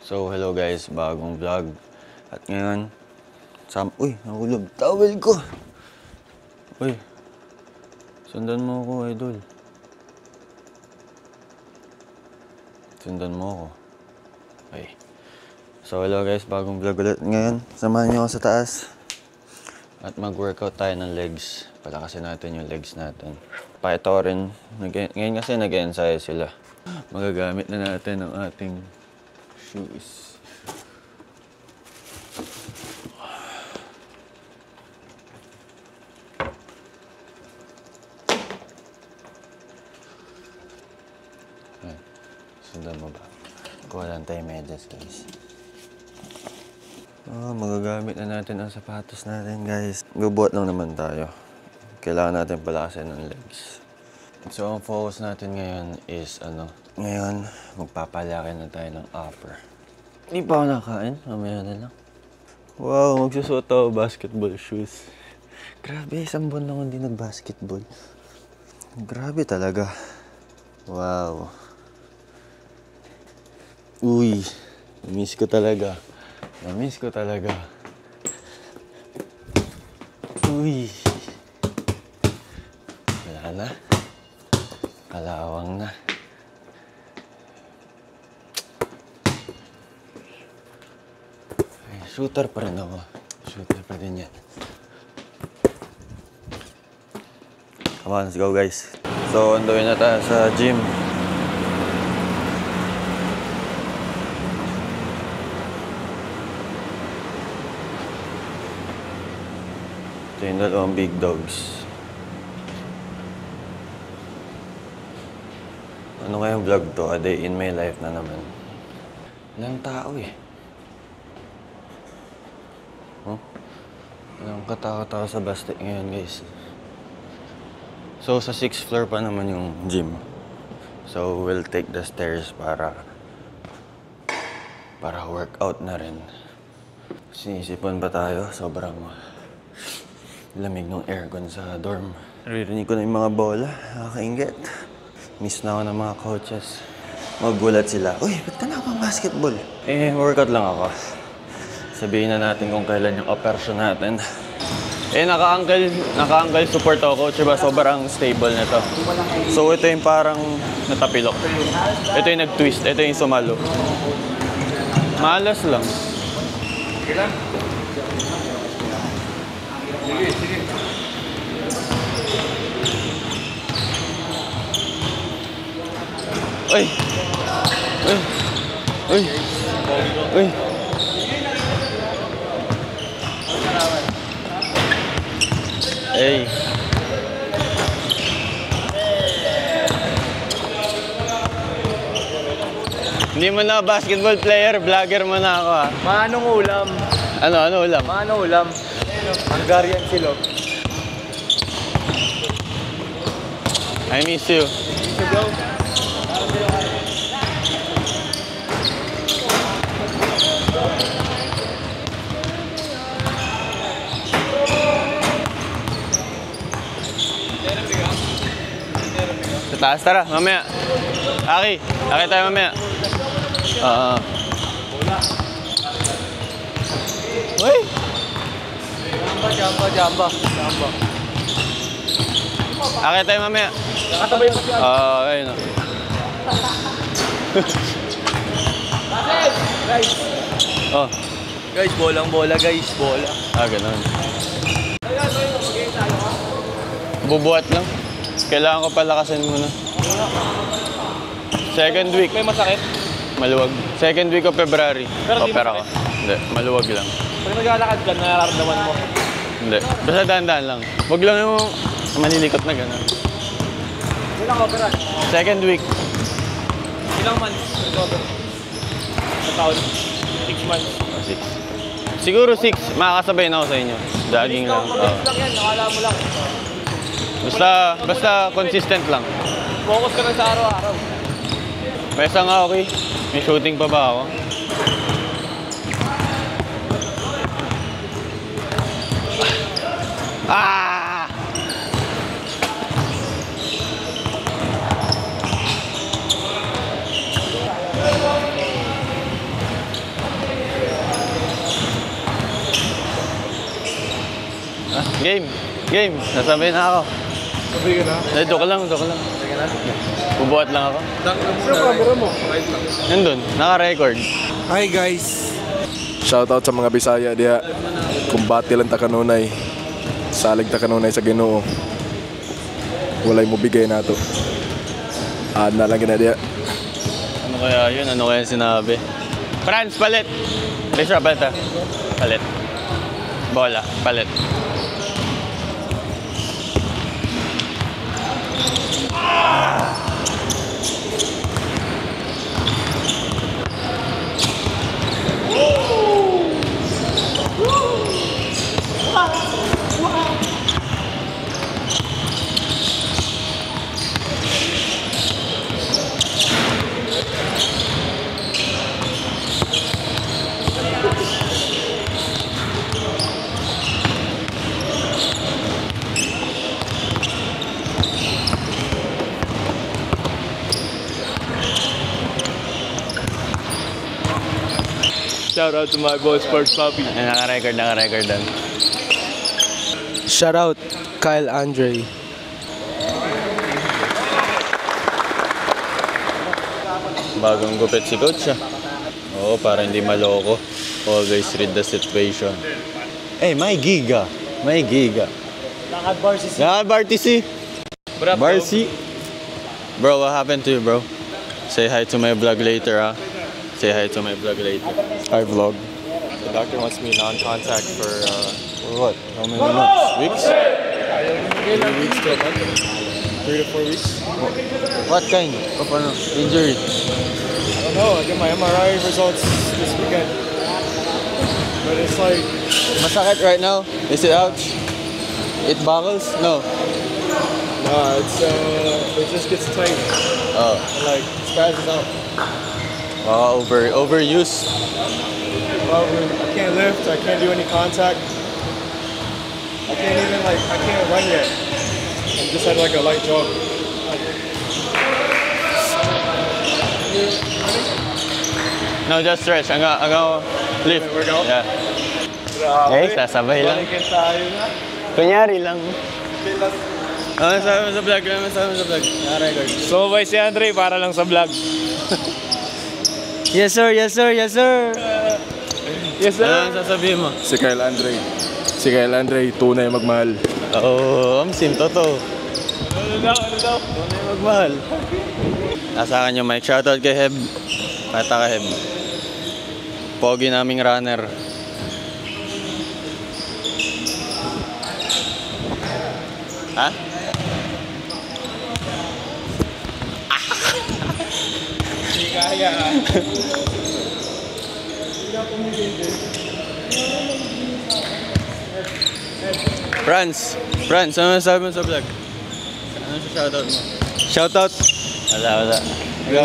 So, hello guys, bagong vlog. At ngayon, uy, nahulog. Towel ko! Uy, sundan mo ako, idol. Sundan mo ako. Okay. So, hello guys, bagong vlog ulit. Ngayon, samahan niyo ako sa taas. At mag-workout tayo ng legs. Palakasin natin yung legs natin. Pakita rin. Ngayon kasi nag-ensayo sila. Magagamit na natin ang ating shoes. Ayan. Sundan mo ba? Kuha lang tayo medyas, guys. Magagamit na natin ang sapatos natin, guys. Bubuhat lang naman tayo. Kailangan natin palakasin ng legs. So, ang focus natin ngayon is, ngayon, magpapalaki na tayo ng upper. Hindi pa ako nakain. Mamaya na lang. Wow, magsusuot ako basketball shoes. Grabe, isang buwan lang hindi nag-basketball. Grabe talaga. Wow. Uy, na-miss ko talaga. Na-miss ko talaga. Uy. Wala na. Kalawang na. Ay, shooter pa rin ako. Shooter pa din yan. Come on, let's go guys. So, andoy na tayo sa gym. Ito yung dalawang big dogs. Ano kayang vlog to? A day in my life na naman. Walang tao eh. Walang katao-tao sa Basti ngayon, guys. So, sa 6th floor pa naman yung gym. So, we'll take the stairs para workout na rin. Sinisipon ba tayo? Sobrang lamig ng aircon sa dorm. Naririnig ko na yung mga bola. Nakakaingit. Miss na ako ng mga coaches. Magulat sila. Uy, ba't ka na ako basketball? Workout lang ako. Sabihin na natin kung kailan yung operasyon natin. Naka-ankle support ako, coach. Diba? Sobrang stable na to. So, ito yung parang natapilok. Ito yung nag-twist. Ito yung sumalo. Malas lang. Sige lang. Sige. Uy! Uy! Uy! Uy! Hey! Hindi mo na basketball player, vlogger mo na ako ah. Manong ulam. Ano ulam? Manong ulam. Hungarian silog. I miss you. Go. Sa taas, tara, mamaya. Aki tayo mamaya. Uy! Jamba. Aki tayo mamaya. Nakasabay pa siya. Ayun o. Guys. Oh. Guys, bola guys. Bola. Ganun. Bubuhat lang. Kailangan ko palakasin muna. Second week. May masakit? Maluwag. Second week of February. Pero di Opera ko. masakit? Hindi, maluwag lang. Pag naglalakad ka, nararamdaman mo. Hindi. Basta dahan-dahan lang. Huwag lang yung manilikot na gano'n. Ilang opera? Second week. Ilang months? Sa taon? 6 months. 6. Siguro 6. Makakasabay na ako sa inyo. Jogging lang. Mabilis lang yan, nakala mo lang. Basta consistent lang. Focus ka na sa araw-araw. Pesa nga, okay. May shooting pa ba ako? Game. Game. Nasabay na ako. Sabi ka na. Joke lang. Sabi ka na. Bubuhat lang ako. Sino camera mo? Right lang. Nandun. Naka-record. Hi guys. Shoutout sa mga Bisaya diya. Kumbati lang ta kanunay. Salig ta kanunay sa Ginoo. Walay mo bigay nato. Na lang gina diya. Ano kaya yun? Ano kaya sinabi? Franz, palit! Please, palit ah. Palit. Bola, palit. Shout out to my boy Sports Puppy. Ay, naka-record doon. Shout out Kyle Andre. Bagong gupit si coach ah. Oo, para hindi maloko. Always read the situation. Eh, may giga. Lakad Bartisi. Barsi. Bro, what happened to you, bro? Say hi to my vlog later, ah. Say hi to my vlog later. Hi, vlog. The doctor wants me non-contact for What? How many months? Weeks? 3 weeks to a month. 3 to 4 weeks. What kind of injury? I don't know. I get my MRI results this weekend. But it's like Masakit right now? Is it out? It buckles? No. it just gets tight. Oh. And like spazzes out. Overuse. I can't lift. I can't do any contact. I can't run yet. I just had like a light jog. No, just stretch. I'm gonna lift. We're going? Yeah. Eh, sasabay lang. Kunyari lang. Sabi mo sa vlog. Naka-record. So, boy, si Andre para lang sa vlog. Yes sir. Yes, sir. Ano ang sasabihin mo? Si Kyle Andre, tunay magmahal. Oo, amsim, totoo. Ano daw? Tunay magmahal. Nasa akin yung mic. Shoutout kay Heb. Mata ka Heb. Pogi naming runner. Ha? Hindi kaya. Franz, ano sabi mo sa vlog? Ano sa shoutout mo? Shoutout? Wala. Go.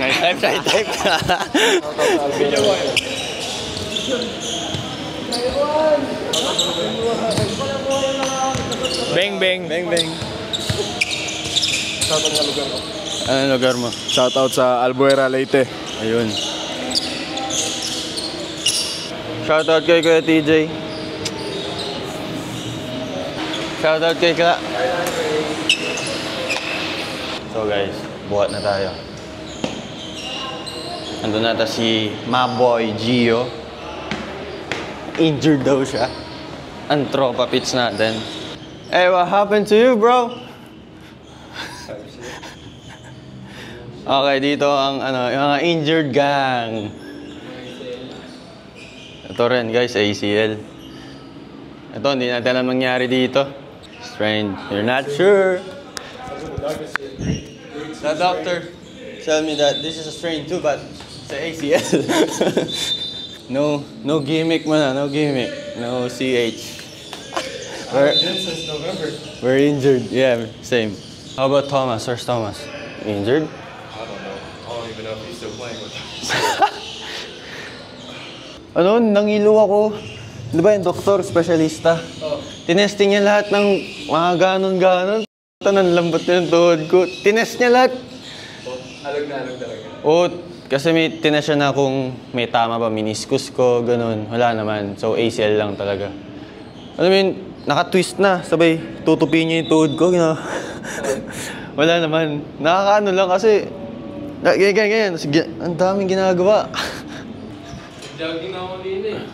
Type. Video boy. Bang. Shoutout sa lugar ko. Ano lugar mo? Shoutout sa Albuera, Leyte. Ayun. Shoutout kay Kuya TJ. Shoutout kay Kla. So guys, buhat na tayo. Andun nata si Maboy Gio. Injured daw siya. Ang tropa pits natin. Hey, what happened to you, bro? Okay, dito ang yung mga injured gang. Ito rin guys, ACL. Ito, hindi natin alam nangyari dito. Strained. You're not sure. The doctor tell me that this is a strain too, but it's a ACL. No gimmick man, no gimmick. No CH. Since November. We're injured. Yeah, same. How about Thomas? Where's Thomas? Injured? I don't even know if he's still playing with us. Nangilo ako. Di ba yung doktor, specialista? Tinesting niya lahat ng mga ganon-ganon. Ng lambot na yung tuhod ko. Tinest niya lahat. Alog na talaga. O, Kasi may tinasya na kung may tama ba, meniscus ko, ganun. Wala naman. So, ACL lang talaga. Alam mo yun, naka-twist na. Sabay, tutupin niya yung tuhod ko. You know? Wala naman. Nakakaano lang kasi, ganyan. Ang daming ginagawa. Jogging na ako din eh.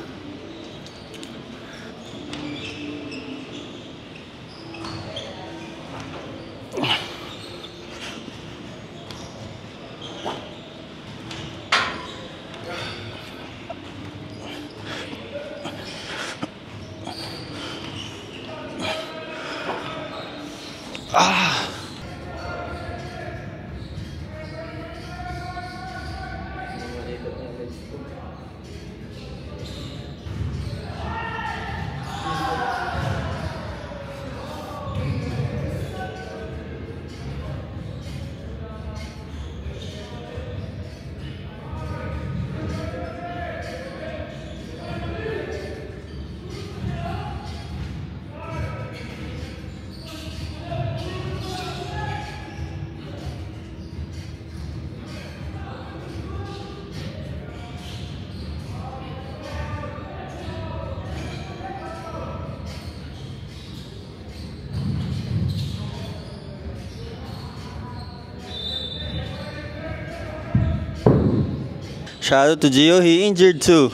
Shout out to Gio, he injured too.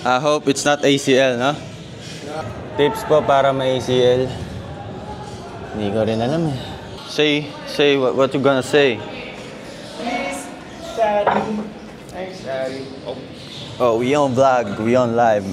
I hope it's not ACL, no? Tips po para may ACL. Hindi ko rin alam eh. Say what you gonna say. Please, Daddy. Thanks, Daddy. Oh, we on vlog, we on live.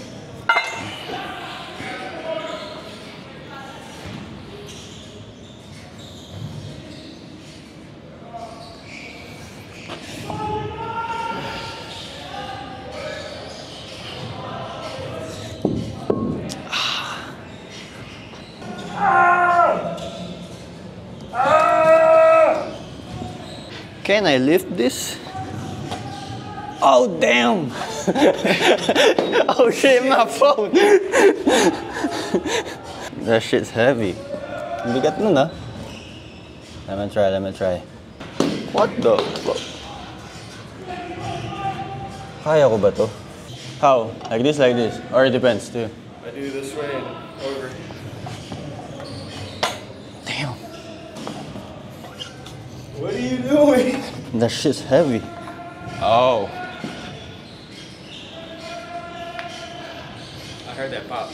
Can I lift this? Oh, damn! Oh shit, my phone! That shit's heavy. Bigat nun ah. Let me try. What the fuck? Kaya ko ba to? How? Like this? Or it depends too? I do this way and over. Damn. What are you doing? That shit's heavy. Oh. I heard that pop.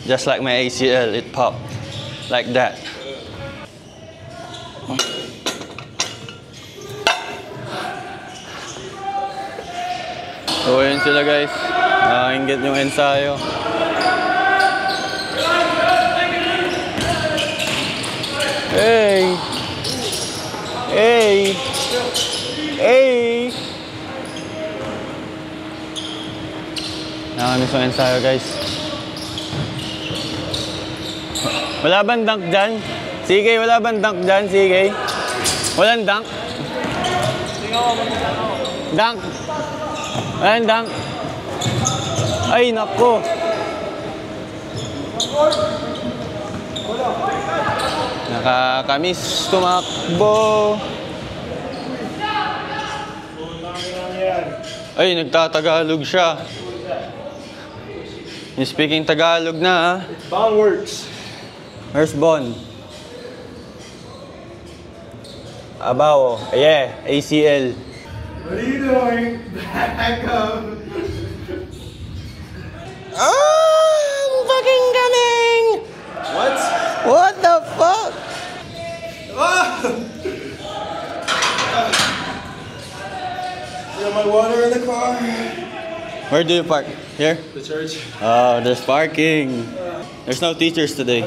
Just like my ACL, it popped. Like that. So, yun sila guys. Nakakaingit yung ensayo. Hey! Hey! Hey! Nakamiss yung ensayo guys. Wala bang dunk dyan? Sige, wala bang dunk dyan? Sige. Walang dunk? Dunk! Walang dunk? Ay, nako! Nakakamiss tumakbo. Ay, nagtatagalog siya. Yung speaking Tagalog na ha. Bong works. Where's Bon? Abaw. Yeah, ACL. What are you doing? Back up. I'm fucking coming! What? What the fuck? You got my water in the car. Where do you park? Here? The church. Oh, there's parking. There's no teachers today.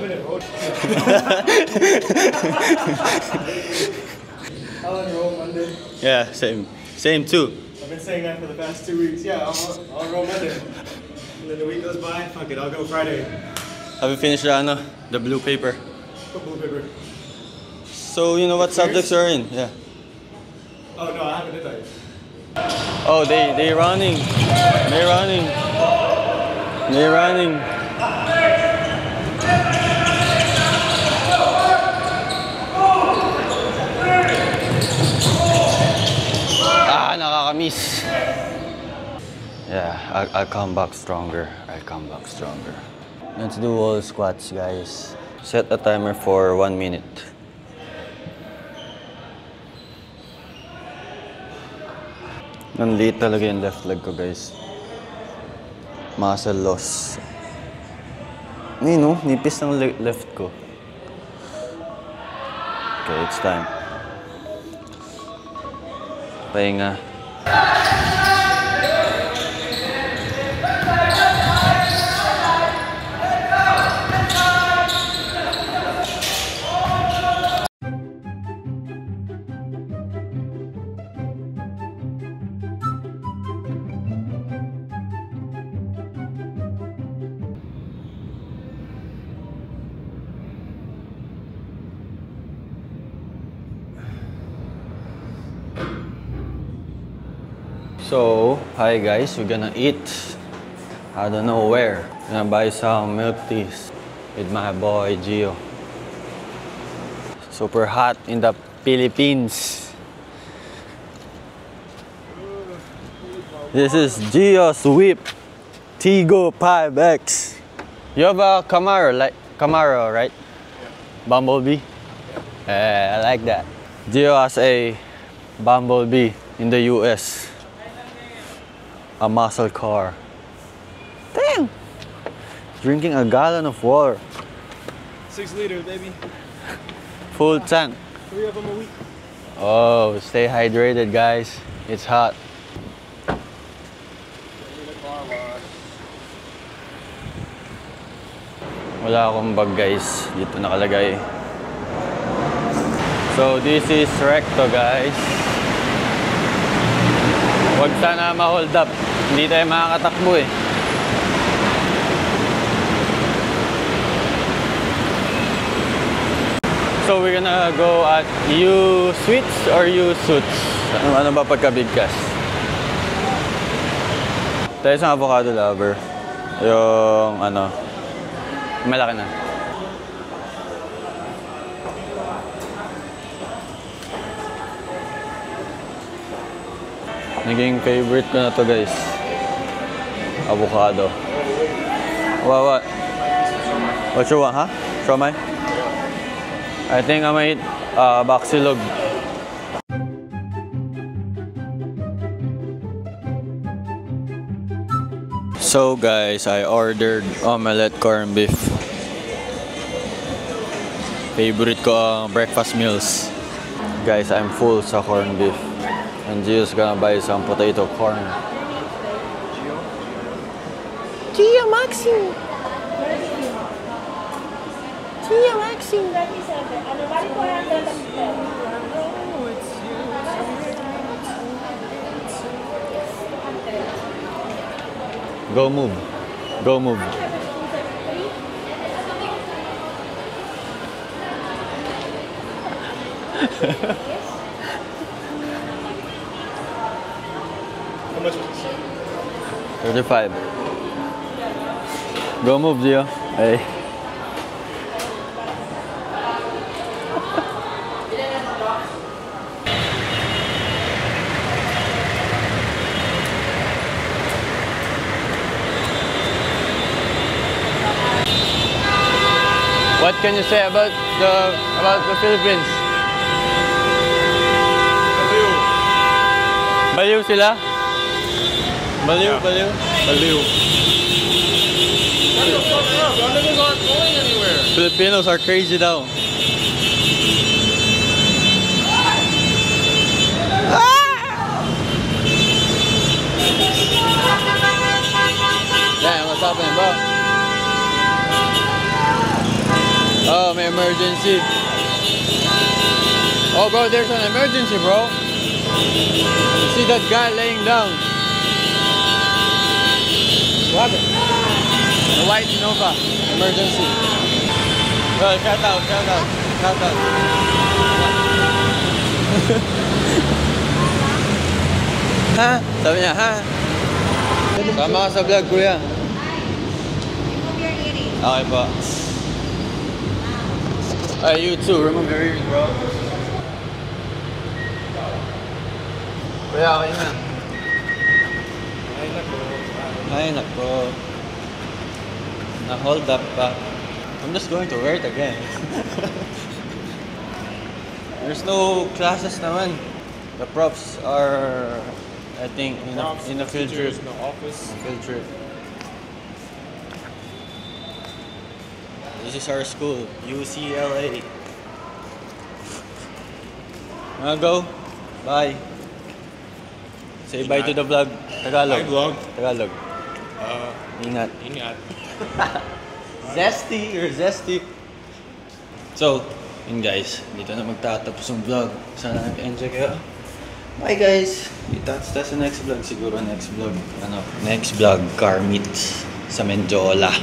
I'll enroll Monday. Yeah, same. Same too. I've been saying that for the past 2 weeks. Yeah, I'll enroll Monday. And then the week goes by, fuck it, I'll go Friday. Have you finished the blue paper? Put blue paper. So you know what subjects you're in? Yeah. Oh no, I haven't did that yet. Oh, they running. They're running. They're running. nakaka-miss. Yeah, I'll come back stronger. I'll come back stronger. Let's do all squats, guys. Set a timer for 1 minute. Nanliit talaga yung left leg ko, guys. Muscle loss. Nipis ng left ko. Okay, it's time. Pahinga. So, hi guys, we're gonna eat. I don't know where. Gonna buy some milk teas with my boy Gio. Super hot in the Philippines. This is Gio's whip Tigo 5X. You have a Camaro, right? Bumblebee? I like that. Gio has a Bumblebee in the US. A muscle car. Damn! Drinking a gallon of water. 6 liters, baby. Full tank. 3 of them a week. Oh, stay hydrated, guys. It's hot. Wala akong bag, guys. Dito nakalagay. So, this is recto, guys. Huwag sana ma-hold up. Hindi tayo makakatakbo eh. So we're gonna go at U-Sweets or U-Suits? Ano ba pagka-bigkas? Tayo sa avocado lover. Yung malaki na. Naging favorite ko na to, guys. Avocado. What? What you want, huh? Siomai? I think I might baksilog. So guys, I ordered omelette corned beef. Favorite ko ang breakfast meals. Guys, I'm full sa corned beef. And Gio's gonna buy some potato corn. Gio Maxim! Gio Maxim! Go move. Go move. How much was this? 35. Go move, Gio. Hey. What can you say about the Philippines? Baliw sila? Baliw. Filipinos are crazy daw. Damn, what's happening, bro? Oh, may emergency. Oh, bro, there's an emergency, bro. You see that guy laying down? What happened? The white Innova. Emergency. Oh, shout out. Ha? Sabi niya, ha? Sama ka sa vlog, kuya. Okay po. You too, remove your ears, bro. Kuya, okay na. Ay, nako. Na-hold up pa. I'm just going to wear it again. There's no classes naman. The profs are, I think, in a field trip. No office. Field trip. This is our school, UCLA. Wanna go? Bye. Say bye to the vlog. Tagalog. Bye, vlog. Tagalog. Ingat. Ingat. Zesty or zesty. So, yun guys, dito na magtatapos yung vlog. Sana nag-enjoy kayo. Bye guys! That's the next vlog siguro. Next vlog, car meets sa Menjola.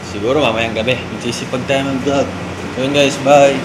Siguro mamayang gabi. Magsisipag tayo mag-vlog. So yun guys, bye!